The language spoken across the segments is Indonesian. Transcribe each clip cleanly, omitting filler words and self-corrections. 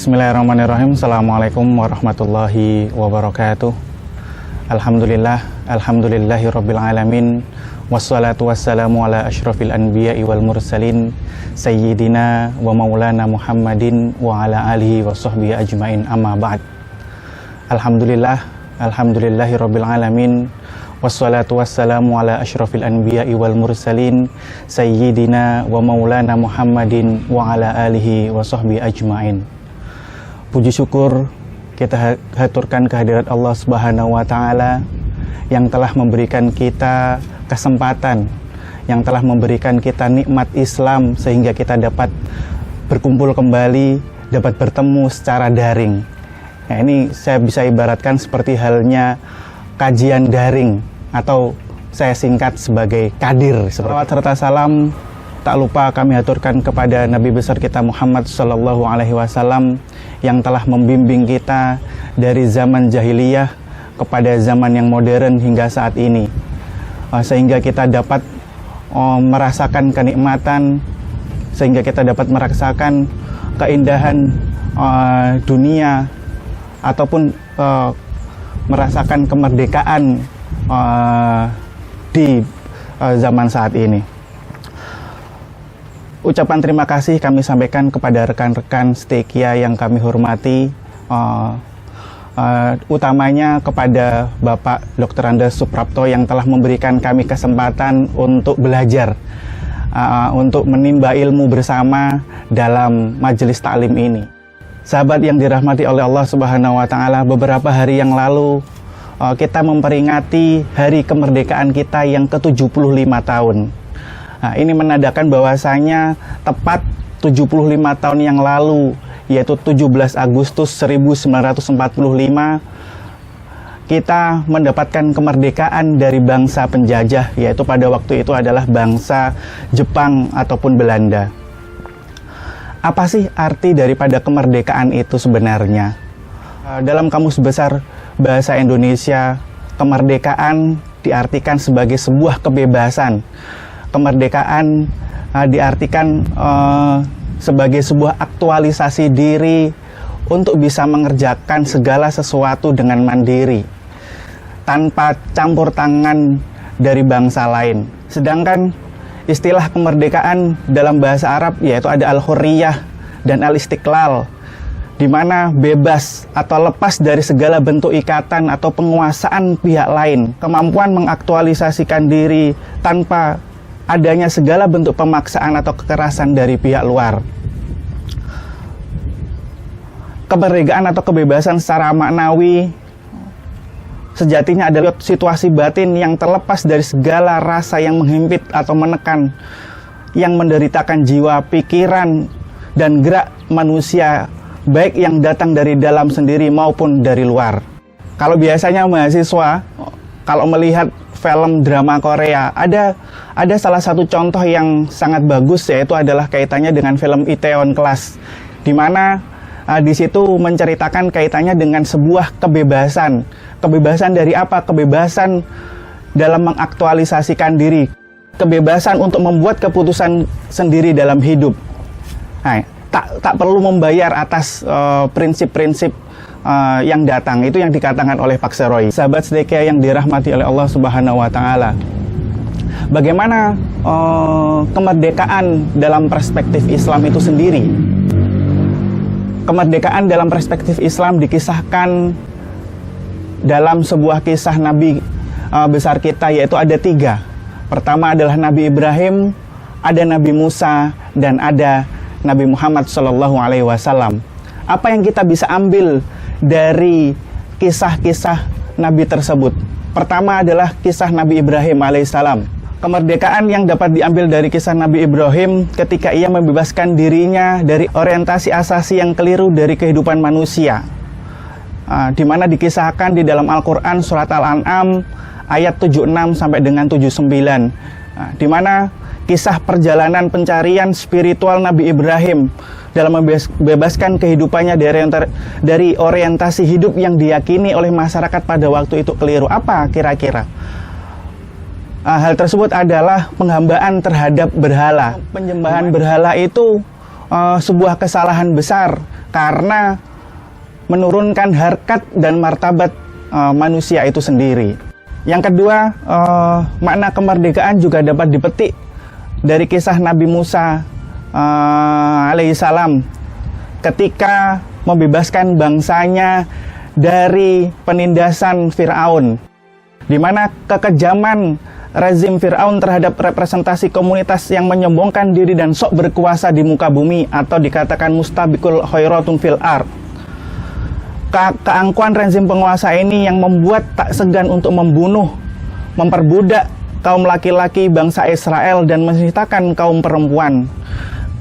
Bismillahirrahmanirrahim. Assalamualaikum warahmatullahi wabarakatuh. Alhamdulillahi rabbil alamin. Wassalatu wassalamu ala asyrafil anbiya'i wal mursalin sayyidina wa maulana Muhammadin wa ala alihi wa sahbihi ajmain, amma ba'd. Alhamdulillahi rabbil alamin. Wassalatu wassalamu ala asyrafil anbiya'i wal mursalin sayyidina wa maulana Muhammadin wa ala alihi wa sahbihi ajmain. Puji syukur kita haturkan kehadirat Allah Subhanahu wa taala yang telah memberikan kita kesempatan, yang telah memberikan kita nikmat Islam sehingga kita dapat berkumpul kembali, dapat bertemu secara daring. Nah, ini saya bisa ibaratkan seperti halnya kajian daring, atau saya singkat sebagai kadir. Salawat serta salam tak lupa kami haturkan kepada Nabi besar kita Muhammad Sallallahu Alaihi Wasallam yang telah membimbing kita dari zaman jahiliyah kepada zaman yang modern hingga saat ini, sehingga kita dapat merasakan kenikmatan, sehingga kita dapat merasakan keindahan dunia ataupun merasakan kemerdekaan di zaman saat ini. Ucapan terima kasih kami sampaikan kepada rekan-rekan setia yang kami hormati, utamanya kepada Bapak Dr. Andes Suprapto yang telah memberikan kami kesempatan untuk belajar, untuk menimba ilmu bersama dalam majelis taklim ini. Sahabat yang dirahmati oleh Allah Subhanahu wa taala, beberapa hari yang lalu kita memperingati hari kemerdekaan kita yang ke-75 tahun. Nah, ini menandakan bahwasanya tepat 75 tahun yang lalu, yaitu 17 Agustus 1945, kita mendapatkan kemerdekaan dari bangsa penjajah, yaitu pada waktu itu adalah bangsa Jepang ataupun Belanda. Apa sih arti daripada kemerdekaan itu sebenarnya? Dalam Kamus Besar Bahasa Indonesia, kemerdekaan diartikan sebagai sebuah kebebasan. Kemerdekaan diartikan sebagai sebuah aktualisasi diri untuk bisa mengerjakan segala sesuatu dengan mandiri, tanpa campur tangan dari bangsa lain. Sedangkan istilah kemerdekaan dalam bahasa Arab yaitu ada al-hurriyah dan al-istiqlal, di mana bebas atau lepas dari segala bentuk ikatan atau penguasaan pihak lain, kemampuan mengaktualisasikan diri tanpa adanya segala bentuk pemaksaan atau kekerasan dari pihak luar. Kemerdekaan atau kebebasan secara maknawi sejatinya adalah situasi batin yang terlepas dari segala rasa yang menghimpit atau menekan, yang menderitakan jiwa, pikiran, dan gerak manusia, baik yang datang dari dalam sendiri maupun dari luar. Kalau biasanya mahasiswa, kalau melihat film drama Korea, ada salah satu contoh yang sangat bagus, yaitu adalah kaitannya dengan film Itaewon Class, di mana di situ menceritakan kaitannya dengan sebuah kebebasan. Kebebasan dari apa? Kebebasan dalam mengaktualisasikan diri, kebebasan untuk membuat keputusan sendiri dalam hidup. Nah, tak perlu membayar atas prinsip-prinsip yang datang. Itu yang dikatakan oleh Pak Seroy. Sahabat setia yang dirahmati oleh Allah Subhanahu wa taala, bagaimana kemerdekaan dalam perspektif Islam itu sendiri? Kemerdekaan dalam perspektif Islam dikisahkan dalam sebuah kisah Nabi besar kita, yaitu ada 3. Pertama adalah Nabi Ibrahim, ada Nabi Musa, dan ada Nabi Muhammad Sallallahu Alaihi Wasallam. Apa yang kita bisa ambil dari kisah-kisah Nabi tersebut? Pertama adalah kisah Nabi Ibrahim alaihissalam. Kemerdekaan yang dapat diambil dari kisah Nabi Ibrahim ketika ia membebaskan dirinya dari orientasi asasi yang keliru dari kehidupan manusia, di mana dikisahkan di dalam Al-Quran surat Al-An'am ayat 76 sampai dengan 79, di mana kisah perjalanan pencarian spiritual Nabi Ibrahim dalam membebaskan kehidupannya dari orientasi hidup yang diyakini oleh masyarakat pada waktu itu keliru. Apa kira-kira? Hal tersebut adalah penghambaan terhadap berhala. Penyembahan berhala itu sebuah kesalahan besar, karena menurunkan harkat dan martabat manusia itu sendiri. Yang kedua, makna kemerdekaan juga dapat dipetik dari kisah Nabi Musa alaihissalam ketika membebaskan bangsanya dari penindasan Fir'aun, di mana kekejaman rezim Fir'aun terhadap representasi komunitas yang menyombongkan diri dan sok berkuasa di muka bumi, atau dikatakan mustabikul khairatun fil ard. Keangkuhan rezim penguasa ini yang membuat tak segan untuk membunuh, memperbudak kaum laki-laki bangsa Israel dan menyisakan kaum perempuan.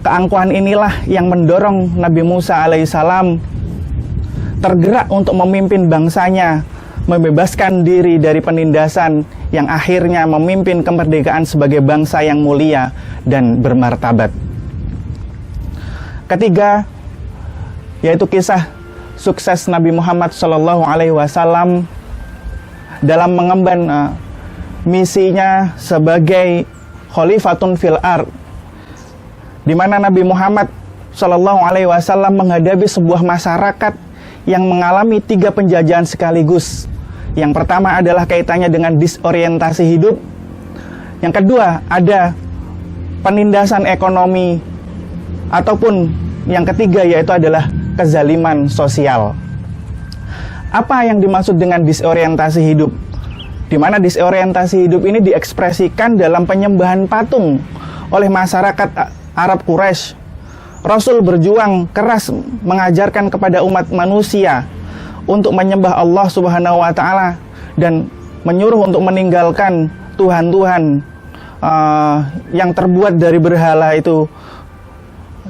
Keangkuhan inilah yang mendorong Nabi Musa alaihissalam tergerak untuk memimpin bangsanya, membebaskan diri dari penindasan yang akhirnya memimpin kemerdekaan sebagai bangsa yang mulia dan bermartabat. Ketiga, yaitu kisah sukses Nabi Muhammad SAW dalam mengemban misinya sebagai khalifatun fil ard, di mana Nabi Muhammad SAW menghadapi sebuah masyarakat yang mengalami 3 penjajahan sekaligus. Yang pertama adalah kaitannya dengan disorientasi hidup. Yang kedua ada penindasan ekonomi, ataupun yang ketiga yaitu adalah kezaliman sosial. Apa yang dimaksud dengan disorientasi hidup? Di mana disorientasi hidup ini diekspresikan dalam penyembahan patung oleh masyarakat Arab Quraisy. Rasul berjuang keras mengajarkan kepada umat manusia untuk menyembah Allah Subhanahu wa Ta'ala dan menyuruh untuk meninggalkan tuhan-tuhan yang terbuat dari berhala itu,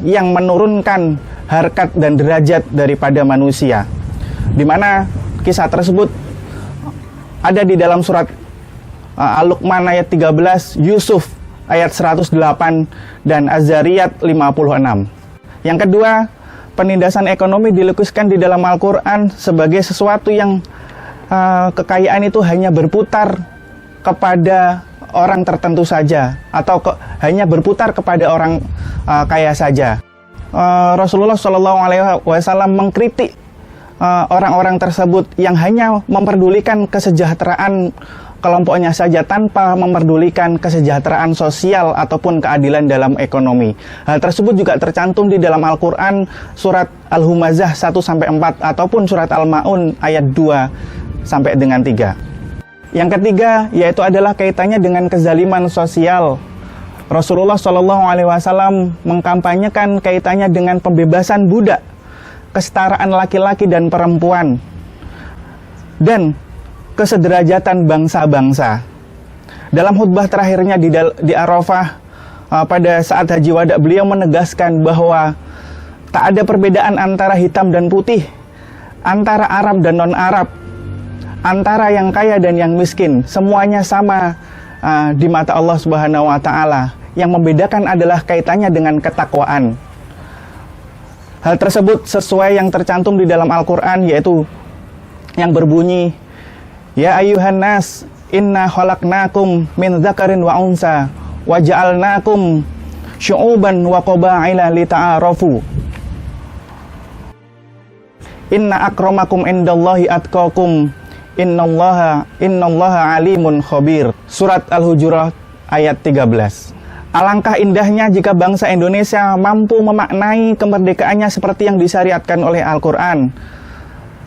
yang menurunkan harkat dan derajat daripada manusia. Di mana kisah tersebut ada di dalam surat Al-Luqman ayat 13, Yusuf ayat 108, dan Az-Zariyat 56. Yang kedua, penindasan ekonomi dilukiskan di dalam Al-Quran sebagai sesuatu yang kekayaan itu hanya berputar kepada orang tertentu saja, atau hanya berputar kepada orang kaya saja. Rasulullah SAW mengkritik orang-orang tersebut yang hanya memperdulikan kesejahteraan kelompoknya saja tanpa memperdulikan kesejahteraan sosial ataupun keadilan dalam ekonomi. Hal tersebut juga tercantum di dalam Al-Quran surat Al-Humazah 1-4 ataupun surat Al-Ma'un ayat 2-3. Yang ketiga yaitu adalah kaitannya dengan kezaliman sosial. Rasulullah SAW mengkampanyekan kaitannya dengan pembebasan budak, kesetaraan laki-laki dan perempuan, dan kesederajatan bangsa-bangsa. Dalam khutbah terakhirnya di Arafah pada saat Haji Wada, beliau menegaskan bahwa tak ada perbedaan antara hitam dan putih, antara Arab dan non-Arab, antara yang kaya dan yang miskin. Semuanya sama di mata Allah Subhanahu wa Ta'ala. Yang membedakan adalah kaitannya dengan ketakwaan. Hal tersebut sesuai yang tercantum di dalam Al-Quran, yaitu yang berbunyi, Ya ayyuhan nas, inna khalaqnakum min dzakarin wa unsa, wa ja'alnakum syu'uban wa qaba'ila lita'arafu. Inna akramakum indallahi atqakum, innallaha alimun khabir. Surat Al-Hujurat ayat 13. Alangkah indahnya jika bangsa Indonesia mampu memaknai kemerdekaannya seperti yang disyariatkan oleh Al-Quran.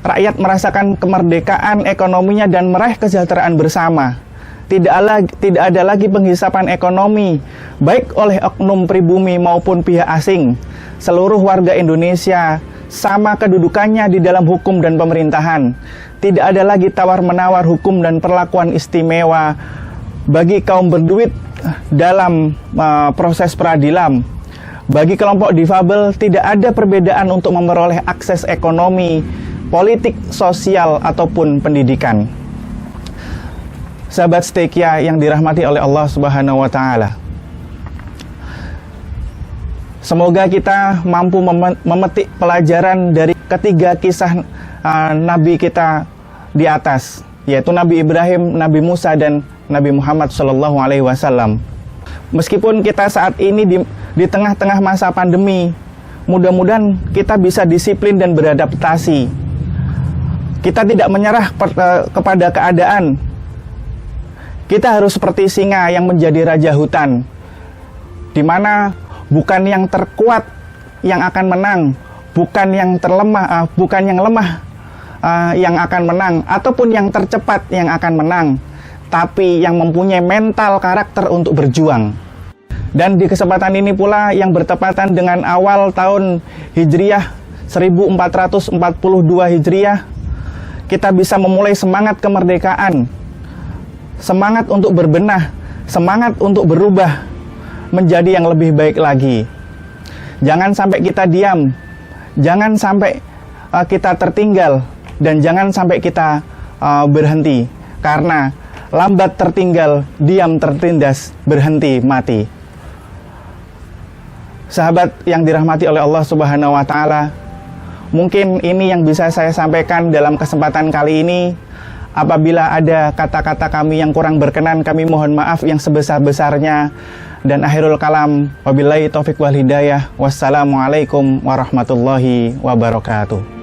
Rakyat merasakan kemerdekaan ekonominya dan meraih kesejahteraan bersama. Tidak ada lagi penghisapan ekonomi, baik oleh oknum pribumi maupun pihak asing. Seluruh warga Indonesia sama kedudukannya di dalam hukum dan pemerintahan. Tidak ada lagi tawar-menawar hukum dan perlakuan istimewa bagi kaum berduit dalam proses peradilan. Bagi kelompok difabel tidak ada perbedaan untuk memperoleh akses ekonomi, politik, sosial, ataupun pendidikan. Sahabat setia yang dirahmati oleh Allah Subhanahu wa Ta'ala, semoga kita mampu memetik pelajaran dari ketiga kisah Nabi kita di atas, yaitu Nabi Ibrahim, Nabi Musa, dan Nabi Muhammad SAW. Meskipun kita saat ini di tengah-tengah masa pandemi, mudah-mudahan kita bisa disiplin dan beradaptasi. Kita tidak menyerah kepada keadaan. Kita harus seperti singa yang menjadi raja hutan, di mana bukan yang terkuat yang akan menang, bukan yang lemah yang akan menang, ataupun yang tercepat yang akan menang, tapi yang mempunyai mental karakter untuk berjuang. Dan di kesempatan ini pula yang bertepatan dengan awal tahun Hijriah 1442 Hijriah, kita bisa memulai semangat kemerdekaan, semangat untuk berbenah, semangat untuk berubah menjadi yang lebih baik lagi. Jangan sampai kita diam, jangan sampai kita tertinggal, dan jangan sampai kita berhenti, karena lambat tertinggal, diam tertindas, berhenti mati. Sahabat yang dirahmati oleh Allah Subhanahu wa Ta'ala, mungkin ini yang bisa saya sampaikan dalam kesempatan kali ini. Apabila ada kata-kata kami yang kurang berkenan, kami mohon maaf yang sebesar-besarnya. Dan akhirul kalam, wabillahi taufiq wal hidayah. Wassalamualaikum warahmatullahi wabarakatuh.